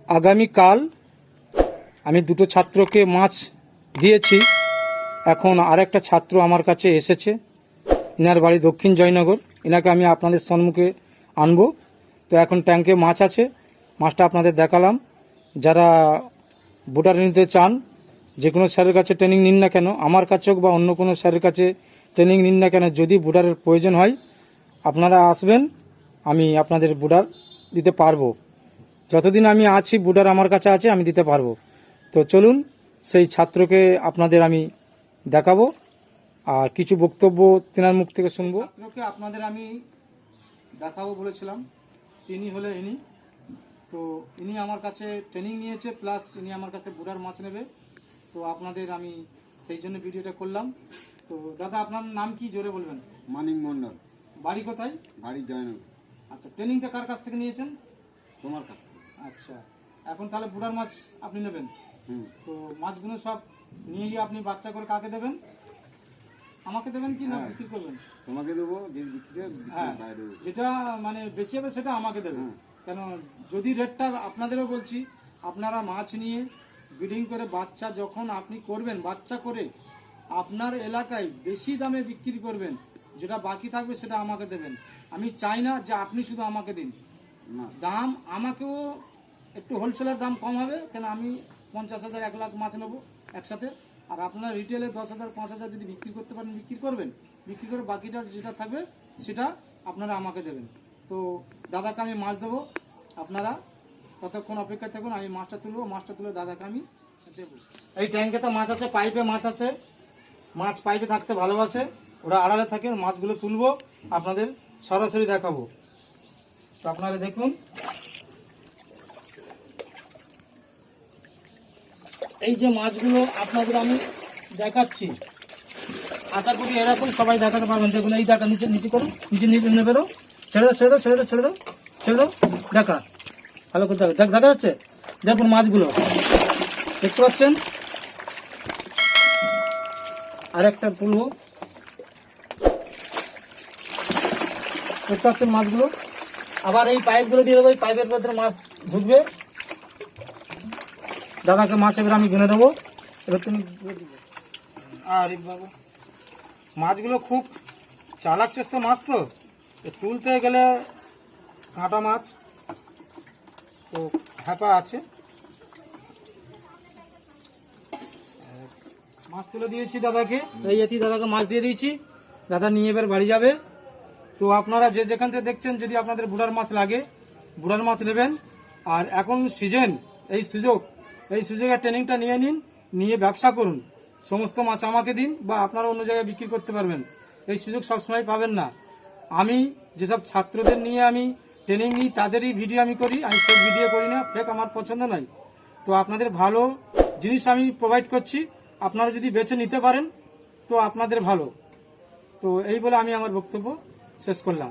আগামীকাল আমি দুটো ছাত্রকে মাছ দিয়েছি। এখন আরেকটা ছাত্র আমার কাছে এসেছে, ইনার বাড়ি দক্ষিণ জয়নগর। ইনাকে আমি আপনাদের সম্মুখে আনবো। তো এখন ট্যাঙ্কে মাছ আছে, মাছটা আপনাদের দেখালাম। যারা বুটার নিতে চান, যে কোনো স্যারের কাছে ট্রেনিং নিন না কেন, আমার কাছে হোক বা অন্য কোনো স্যারের কাছে ট্রেনিং নিন না কেন, যদি বুটারের প্রয়োজন হয় আপনারা আসবেন, আমি আপনাদের বুটার দিতে পারবো। যতদিন আমি আছি বুটার আমার কাছে আছে, আমি দিতে পারবো। তো চলুন সেই ছাত্রকে আপনাদের আমি দেখাবো আর কিছু বক্তব্য তেনার মুখ থেকে শুনবো। ছাত্রকে আপনাদের আমি দেখাবো বলেছিলাম, তিনি হলে ইনি। তো ইনি আমার কাছে ট্রেনিং নিয়েছে, প্লাস ইনি আমার কাছে বুটার মাছ নেবে। তো আপনাদের আমি সেই জন্য ভিডিওটা করলাম। তো দাদা, আপনার নাম কি জোরে বলবেন? মানিক মন্ডল। বাড়ি কোথায়? বাড়ি জয়নগর। আচ্ছা, ট্রেনিংটা কার কাছ থেকে নিয়েছেন? তোমার কাছ থেকে। আচ্ছা, এখন তাহলে বুটার মাছ আপনি নেবেন। তো মাছগুলো সব নিয়ে গিয়ে আপনি বাচ্চা করে কাকে দেবেন? আমাকে দেবেন কি না বিক্রি করবেন? তোমাকে দেবো, যে বিক্রি হ্যাঁ, যেটা মানে বেশি হবে সেটা আমাকে দেবেন। কেন, যদি রেটটা আপনাদেরও বলছি, আপনারা মাছ নিয়ে ব্রিডিং করে বাচ্চা যখন আপনি করবেন, বাচ্চা করে আপনার এলাকায় বেশি দামে বিক্রি করবেন, যেটা বাকি থাকবে সেটা আমাকে দেবেন। আমি চাই না যে আপনি শুধু আমাকে দিন। দাম আমাকেও একটু হোলসেলের দাম কম হবে, কেন আমি 50,000 1 লাখ মাছ নেবো একসাথে। আর আপনারা রিটেলে 10,000 5,000 যদি বিক্রি করতে পারেন বিক্রি করবেন, বিক্রি করে বাকিটা যেটা থাকবে সেটা আপনারা আমাকে দেবেন। তো দাদাকে আমি মাছ দেবো, আপনারা কতক্ষণ অপেক্ষা থাকুন, আমি মাছটা তুলবো, মাছটা তুলে দাদাকে আমি দেবো। এই ট্যাঙ্কে তো মাছ আছে, পাইপে মাছ আছে। মাছ পাইপে থাকতে ভালোবাসে, ওরা আড়ালে থাকে। মাছগুলো তুলবো, আপনাদের সরাসরি দেখাবো। তো আপনারা দেখুন, এই যে মাছগুলো আপনাদের আমি দেখাচ্ছি, আশা করি এরকম সবাই দেখাতে পারবেন। দেখুন, এই দেখা, নিচে নিচে করুন, নিচে নিচে নেবে দাও, ছেড়ে দাও, ছেড়ে দাও, ছেড়ে দাও, ছেড়ে দাও, ছেড়ে দাও, দেখা ভালো করে দেখা যাচ্ছে। দেখুন মাছগুলো দেখতে পাচ্ছেন। আরেকটা তুলবো, দেখতে পাচ্ছেন মাছগুলো। আবার এই পাইপগুলো দিয়ে দেবো, এই পাইপের মধ্যে মাছ ঢুকবে। দাদাকে মাছ এবার আমি গুনে দেবো, এবার তুমি। আর বাবু, মাছগুলো খুব চালাক চেষ্টা মাছ, তো তুলতে গেলে কাঁটা মাছ তো হ্যাপা আছে। মাছ তুলে দিয়েছি দাদাকে, এই এটি দাদাকে মাছ দিয়ে দিয়েছি। দাদা নিয়ে এবার বাড়ি যাবে। তো আপনারা যে যেখান থেকে দেখছেন, যদি আপনাদের বুড়ার মাছ লাগে, বুড়ার মাছ নেবেন। আর এখন সিজন, এই সুযোগে ট্রেনিংটা নিয়ে নিন, নিয়ে ব্যবসা করুন। সমস্ত মাছ আমাকে দিন, বা আপনারা অন্য জায়গায় বিক্রি করতে পারবেন। এই সুযোগ সবসময় পাবেন না। আমি যেসব ছাত্রদের নিয়ে আমি ট্রেনিং নিই, তাদেরই ভিডিও আমি করি, আমি ফেক ভিডিও করি না, ফেক আমার পছন্দ নয়। তো আপনাদের ভালো জিনিস আমি প্রোভাইড করছি, আপনারা যদি বেছে নিতে পারেন তো আপনাদের ভালো। তো এই বলে আমি আমার বক্তব্য শেষ করলাম।